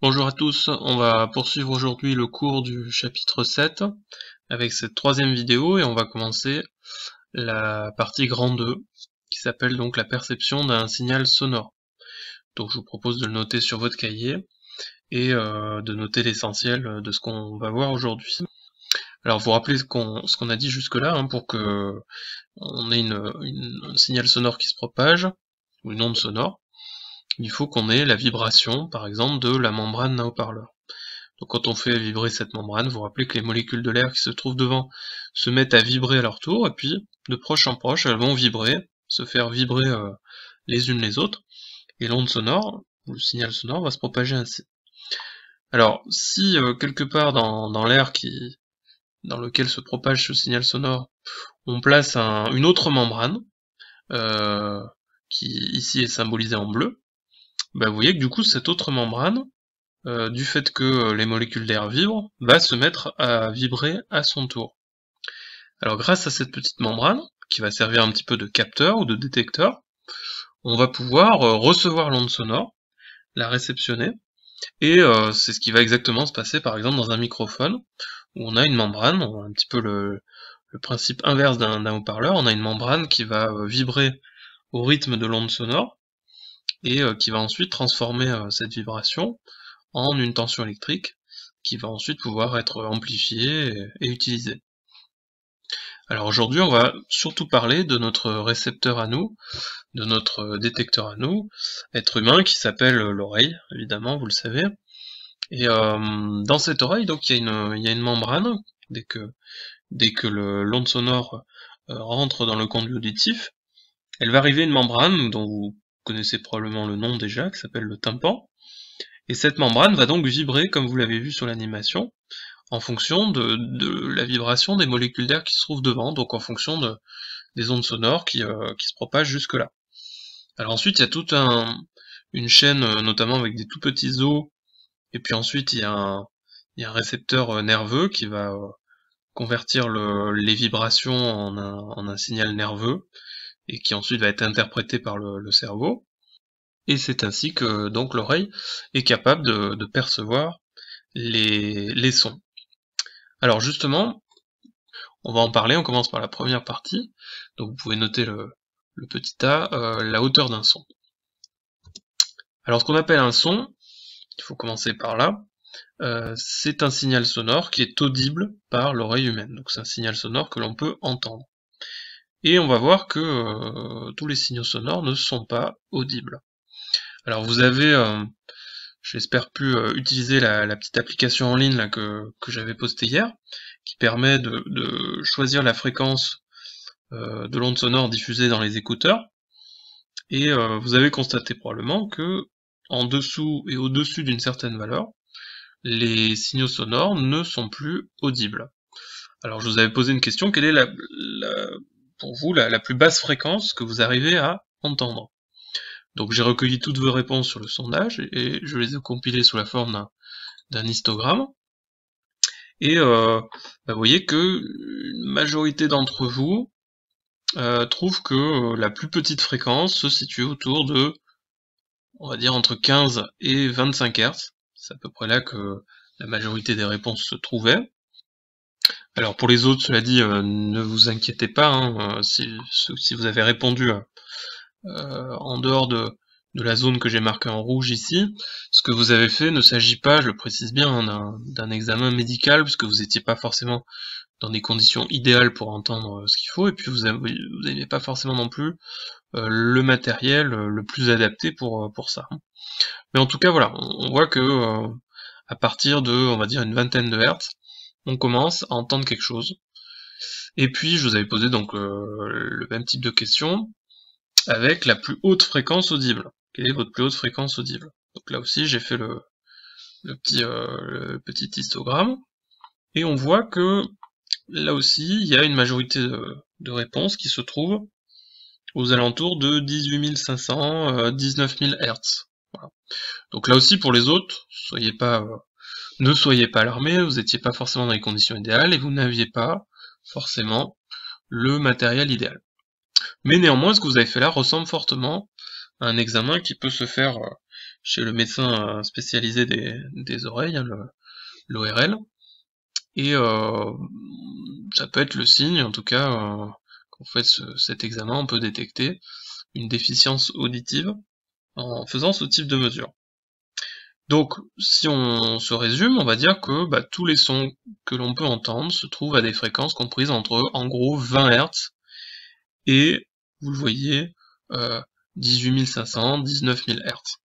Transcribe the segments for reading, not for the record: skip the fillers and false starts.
Bonjour à tous, on va poursuivre aujourd'hui le cours du chapitre 7 avec cette troisième vidéo et on va commencer la partie grand 2 qui s'appelle donc la perception d'un signal sonore. Donc je vous propose de le noter sur votre cahier et de noter l'essentiel de ce qu'on va voir aujourd'hui. Alors vous rappelez ce qu'on a dit jusque là pour que on ait un signal sonore qui se propage, ou une onde sonore. Il faut qu'on ait la vibration, par exemple, de la membrane d'un haut-parleur. Donc quand on fait vibrer cette membrane, vous vous rappelez que les molécules de l'air qui se trouvent devant se mettent à vibrer à leur tour, et puis de proche en proche, elles vont vibrer, se faire vibrer les unes les autres, et l'onde sonore, ou le signal sonore, va se propager ainsi. Alors, si quelque part dans l'air dans lequel se propage ce signal sonore, on place une autre membrane, qui ici est symbolisée en bleu, vous voyez que du coup cette autre membrane, du fait que les molécules d'air vibrent, va se mettre à vibrer à son tour. Alors grâce à cette petite membrane, qui va servir un petit peu de capteur ou de détecteur, on va pouvoir recevoir l'onde sonore, la réceptionner, et c'est ce qui va exactement se passer par exemple dans un microphone, où on a une membrane, on a un petit peu le principe inverse d'un haut-parleur, on a une membrane qui va vibrer au rythme de l'onde sonore, et qui va ensuite transformer cette vibration en une tension électrique qui va ensuite pouvoir être amplifiée et utilisée. Alors aujourd'hui on va surtout parler de notre récepteur à nous, de notre détecteur à nous, être humain, qui s'appelle l'oreille, évidemment, vous le savez. Et dans cette oreille, donc il y a une membrane, dès que l'onde sonore rentre dans le conduit auditif, elle va arriver une membrane dont vous connaissez probablement le nom déjà, qui s'appelle le tympan. Et cette membrane va donc vibrer, comme vous l'avez vu sur l'animation, en fonction de la vibration des molécules d'air qui se trouvent devant, donc en fonction des ondes sonores qui se propagent jusque-là. Alors ensuite, il y a toute une chaîne, notamment avec des tout petits os, et puis ensuite il y a un récepteur nerveux qui va convertir les vibrations en un signal nerveux, et qui ensuite va être interprété par le cerveau. Et c'est ainsi que donc l'oreille est capable de percevoir les sons. Alors justement, on va en parler, on commence par la première partie, donc vous pouvez noter le petit a, la hauteur d'un son. Alors ce qu'on appelle un son, il faut commencer par là, c'est un signal sonore qui est audible par l'oreille humaine, donc c'est un signal sonore que l'on peut entendre. Et on va voir que tous les signaux sonores ne sont pas audibles. Alors vous avez, j'espère pu utiliser la petite application en ligne là, que j'avais postée hier, qui permet de choisir la fréquence de l'onde sonore diffusée dans les écouteurs, et vous avez constaté probablement que en dessous et au-dessus d'une certaine valeur, les signaux sonores ne sont plus audibles. Alors je vous avais posé une question, quelle est pour vous la plus basse fréquence que vous arrivez à entendre? Donc j'ai recueilli toutes vos réponses sur le sondage, et je les ai compilées sous la forme d'un histogramme, et vous voyez que une majorité d'entre vous trouvent que la plus petite fréquence se situe autour de, on va dire, entre 15 et 25 Hz, c'est à peu près là que la majorité des réponses se trouvaient. Alors pour les autres, cela dit, ne vous inquiétez pas, si vous avez répondu en dehors de la zone que j'ai marquée en rouge ici, ce que vous avez fait ne s'agit pas, je le précise bien, d'un examen médical, puisque vous n'étiez pas forcément dans des conditions idéales pour entendre ce qu'il faut, et puis vous n'avez pas forcément non plus le matériel le plus adapté pour ça. Mais en tout cas voilà, on voit que à partir de, on va dire, une vingtaine de Hertz, on commence à entendre quelque chose. Et puis je vous avais posé donc le même type de question avec la plus haute fréquence audible. Quelle est votre plus haute fréquence audible? Donc là aussi j'ai fait le petit histogramme, et on voit que là aussi il y a une majorité de réponses qui se trouvent aux alentours de 18 500, 19 000 Hz. Voilà. Donc là aussi pour les autres, ne soyez pas alarmés, vous n'étiez pas forcément dans les conditions idéales et vous n'aviez pas forcément le matériel idéal. Mais néanmoins, ce que vous avez fait là ressemble fortement à un examen qui peut se faire chez le médecin spécialisé des oreilles, hein, l'ORL, et ça peut être le signe, en tout cas, quand vous faites cet examen, on peut détecter une déficience auditive en faisant ce type de mesure. Donc, si on se résume, on va dire que tous les sons que l'on peut entendre se trouvent à des fréquences comprises entre, en gros, 20 Hz et, vous le voyez, 18 500, 19 000 Hz.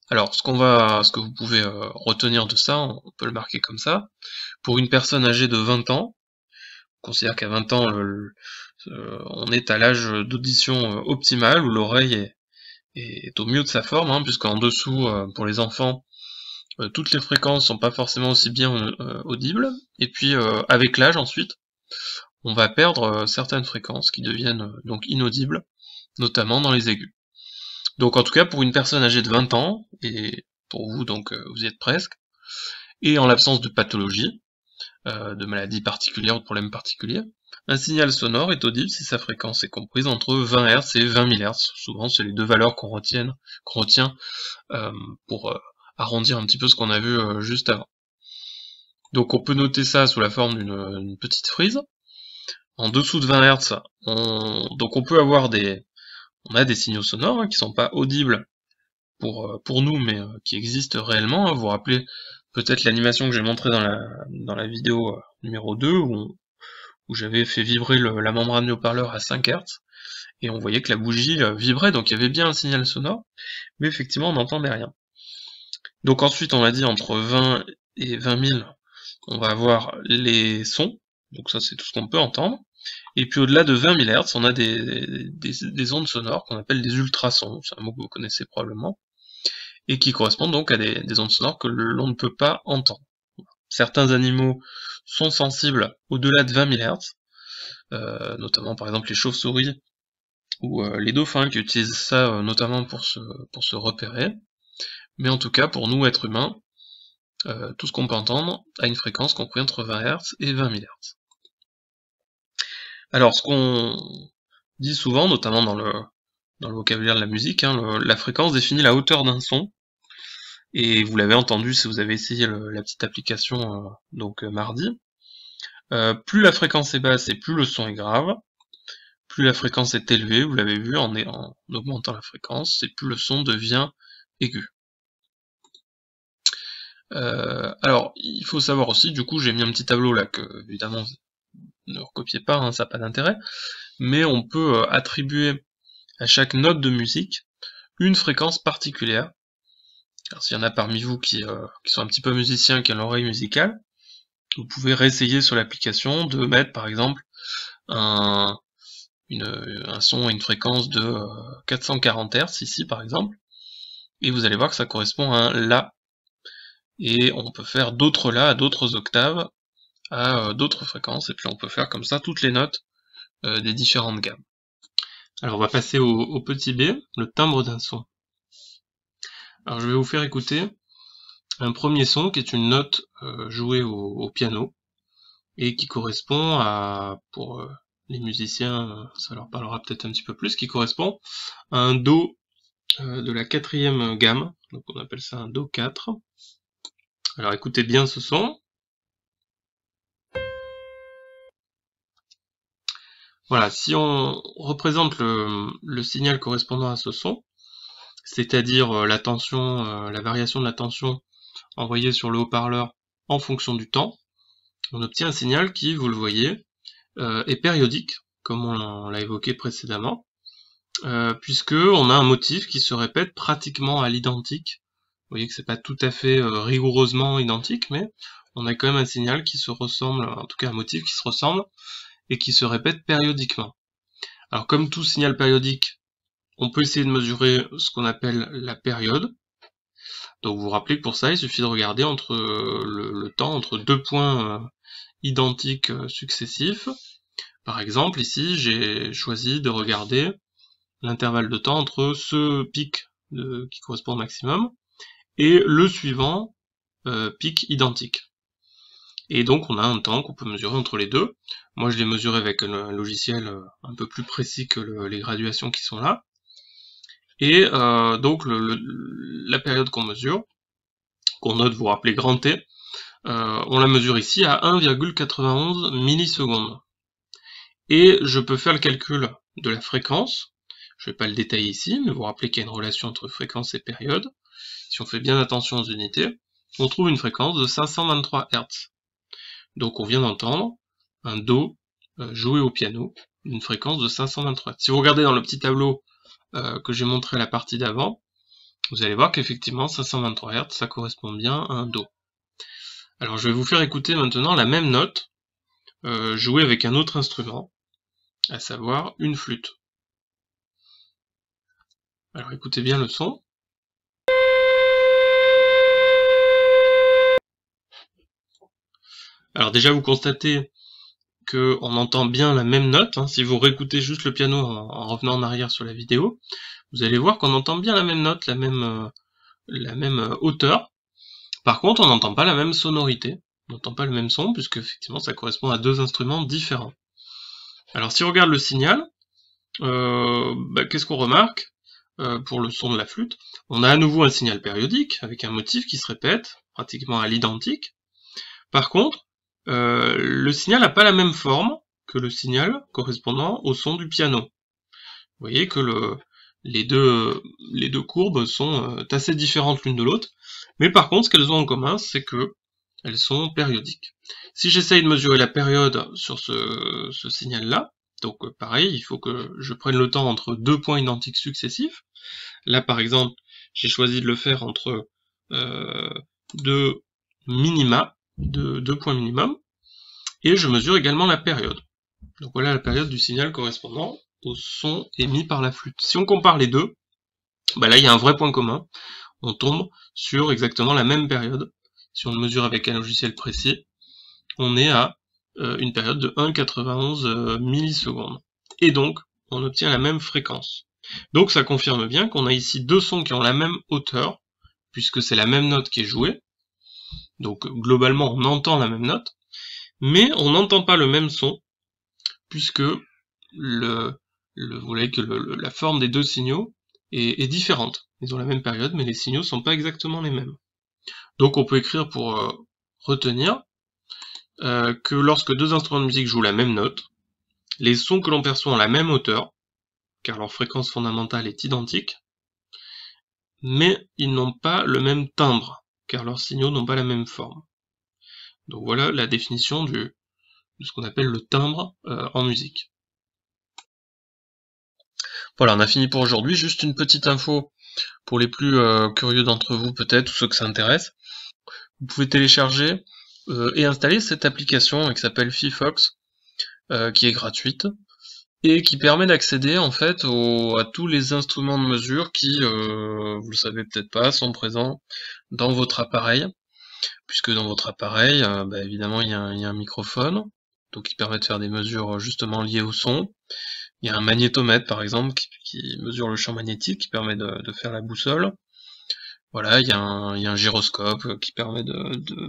Alors, ce que vous pouvez retenir de ça, on peut le marquer comme ça. Pour une personne âgée de 20 ans, on considère qu'à 20 ans, on est à l'âge d'audition optimale, où l'oreille est au mieux de sa forme, hein, puisqu'en dessous, pour les enfants, toutes les fréquences sont pas forcément aussi bien audibles, et puis avec l'âge ensuite, on va perdre certaines fréquences qui deviennent donc inaudibles, notamment dans les aigus. Donc en tout cas pour une personne âgée de 20 ans, et pour vous donc vous y êtes presque, et en l'absence de pathologie, de maladie particulière ou de problème particulier, un signal sonore est audible si sa fréquence est comprise entre 20 Hz et 20 000 Hz. Souvent c'est les deux valeurs qu'on retient pour arrondir un petit peu ce qu'on a vu juste avant. Donc on peut noter ça sous la forme d'une petite frise. En dessous de 20 Hz, on peut avoir on a des signaux sonores hein, qui sont pas audibles pour nous, mais qui existent réellement. Hein. Vous vous rappelez peut-être l'animation que j'ai montrée dans la vidéo numéro 2, où j'avais fait vibrer la membrane du haut-parleur à 5 Hz, et on voyait que la bougie vibrait, donc il y avait bien un signal sonore, mais effectivement on n'entendait rien. Donc ensuite on a dit entre 20 et 20 000, on va avoir les sons, donc ça c'est tout ce qu'on peut entendre. Et puis au-delà de 20 000 Hz, on a des ondes sonores qu'on appelle des ultrasons, c'est un mot que vous connaissez probablement, et qui correspondent donc à des ondes sonores que l'on ne peut pas entendre. Certains animaux sont sensibles au-delà de 20 000 Hz, notamment par exemple les chauves-souris ou les dauphins qui utilisent ça notamment pour se repérer, mais en tout cas pour nous êtres humains, tout ce qu'on peut entendre a une fréquence comprise entre 20 Hz et 20 000 Hz. Alors, ce qu'on dit souvent, notamment dans le vocabulaire de la musique, hein, la fréquence définit la hauteur d'un son, et vous l'avez entendu si vous avez essayé la petite application mardi. Plus la fréquence est basse et plus le son est grave, plus la fréquence est élevée, vous l'avez vu, en augmentant la fréquence, et plus le son devient aigu. Alors, il faut savoir aussi, du coup, j'ai mis un petit tableau là que, évidemment, ne recopiez pas, hein, ça n'a pas d'intérêt, mais on peut attribuer à chaque note de musique une fréquence particulière. Alors s'il y en a parmi vous qui sont un petit peu musiciens, qui ont l'oreille musicale, vous pouvez réessayer sur l'application de mettre par exemple un son à une fréquence de 440 Hz ici par exemple, et vous allez voir que ça correspond à un La, et on peut faire d'autres La à d'autres octaves, à d'autres fréquences, et puis on peut faire comme ça toutes les notes des différentes gammes. Alors on va passer au petit B, le timbre d'un son. Alors je vais vous faire écouter un premier son qui est une note jouée au piano, et qui correspond à, pour les musiciens, ça leur parlera peut-être un petit peu plus, qui correspond à un Do de la 4e gamme, donc on appelle ça un Do 4. Alors écoutez bien ce son. Voilà, si on représente le signal correspondant à ce son, c'est-à-dire la tension, la variation de la tension envoyée sur le haut-parleur en fonction du temps, on obtient un signal qui, vous le voyez, est périodique, comme on l'a évoqué précédemment, puisque on a un motif qui se répète pratiquement à l'identique. Vous voyez que c'est pas tout à fait rigoureusement identique, mais on a quand même un signal qui se ressemble, en tout cas un motif qui se ressemble, et qui se répète périodiquement. Alors comme tout signal périodique, on peut essayer de mesurer ce qu'on appelle la période. Donc vous vous rappelez que pour ça, il suffit de regarder entre le temps entre deux points identiques successifs. Par exemple, ici, j'ai choisi de regarder l'intervalle de temps entre ce pic qui correspond au maximum et le suivant pic identique. Et donc on a un temps qu'on peut mesurer entre les deux. Moi je l'ai mesuré avec un logiciel un peu plus précis que les graduations qui sont là. Et donc la période qu'on mesure, qu'on note, vous vous rappelez grand T, on la mesure ici à 1,91 millisecondes. Et je peux faire le calcul de la fréquence, je ne vais pas le détailler ici, mais vous vous rappelez qu'il y a une relation entre fréquence et période. Si on fait bien attention aux unités, on trouve une fréquence de 523 Hz. Donc on vient d'entendre un Do joué au piano, d'une fréquence de 523 Hz. Si vous regardez dans le petit tableau que j'ai montré à la partie d'avant, vous allez voir qu'effectivement 523 Hz, ça correspond bien à un Do. Alors je vais vous faire écouter maintenant la même note jouée avec un autre instrument, à savoir une flûte. Alors écoutez bien le son. Alors déjà vous constatez qu'on entend bien la même note, hein. Si vous réécoutez juste le piano en revenant en arrière sur la vidéo, vous allez voir qu'on entend bien la même note, la même hauteur. Par contre on n'entend pas la même sonorité, on n'entend pas le même son, puisque effectivement ça correspond à deux instruments différents. Alors si on regarde le signal, qu'est-ce qu'on remarque pour le son de la flûte? On a à nouveau un signal périodique, avec un motif qui se répète, pratiquement à l'identique. Par contre, le signal n'a pas la même forme que le signal correspondant au son du piano. Vous voyez que les deux courbes sont assez différentes l'une de l'autre, mais par contre ce qu'elles ont en commun, c'est que elles sont périodiques. Si j'essaye de mesurer la période sur ce signal-là, donc pareil, il faut que je prenne le temps entre deux points identiques successifs. Là par exemple, j'ai choisi de le faire entre deux minima, deux points minimum, et je mesure également la période. Donc voilà la période du signal correspondant au son émis par la flûte. Si on compare les deux, là il y a un vrai point commun, on tombe sur exactement la même période. Si on le mesure avec un logiciel précis, on est à une période de 1,91 millisecondes. Et donc, on obtient la même fréquence. Donc ça confirme bien qu'on a ici deux sons qui ont la même hauteur, puisque c'est la même note qui est jouée. Donc globalement, on entend la même note, mais on n'entend pas le même son, puisque vous voyez que la forme des deux signaux est différente. Ils ont la même période, mais les signaux sont pas exactement les mêmes. Donc on peut écrire pour retenir que lorsque deux instruments de musique jouent la même note, les sons que l'on perçoit ont la même hauteur, car leur fréquence fondamentale est identique, mais ils n'ont pas le même timbre, car leurs signaux n'ont pas la même forme. Donc voilà la définition de ce qu'on appelle le timbre en musique. Voilà, on a fini pour aujourd'hui. Juste une petite info pour les plus curieux d'entre vous peut-être, ou ceux que ça intéresse. Vous pouvez télécharger et installer cette application qui s'appelle Fifox, qui est gratuite, et qui permet d'accéder en fait à tous les instruments de mesure qui, vous le savez peut-être pas, sont présents dans votre appareil, puisque dans votre appareil, évidemment il y a un microphone, donc qui permet de faire des mesures justement liées au son. Il y a un magnétomètre par exemple qui mesure le champ magnétique, qui permet de faire la boussole. Voilà, il y a un gyroscope qui permet de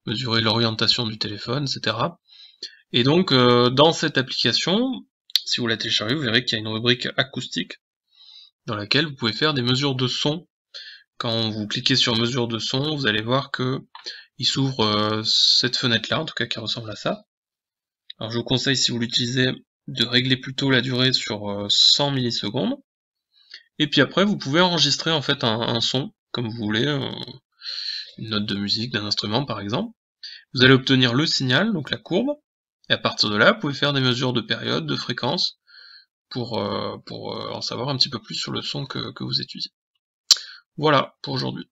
mesurer l'orientation du téléphone, etc. Et donc dans cette application, si vous la téléchargez, vous verrez qu'il y a une rubrique acoustique dans laquelle vous pouvez faire des mesures de son. Quand vous cliquez sur mesure de son, vous allez voir que il s'ouvre cette fenêtre-là, en tout cas qui ressemble à ça. Alors je vous conseille, si vous l'utilisez, de régler plutôt la durée sur 100 millisecondes. Et puis après, vous pouvez enregistrer en fait un son, comme vous voulez, une note de musique d'un instrument par exemple. Vous allez obtenir le signal, donc la courbe, et à partir de là, vous pouvez faire des mesures de période, de fréquence, pour en savoir un petit peu plus sur le son que vous étudiez. Voilà pour aujourd'hui.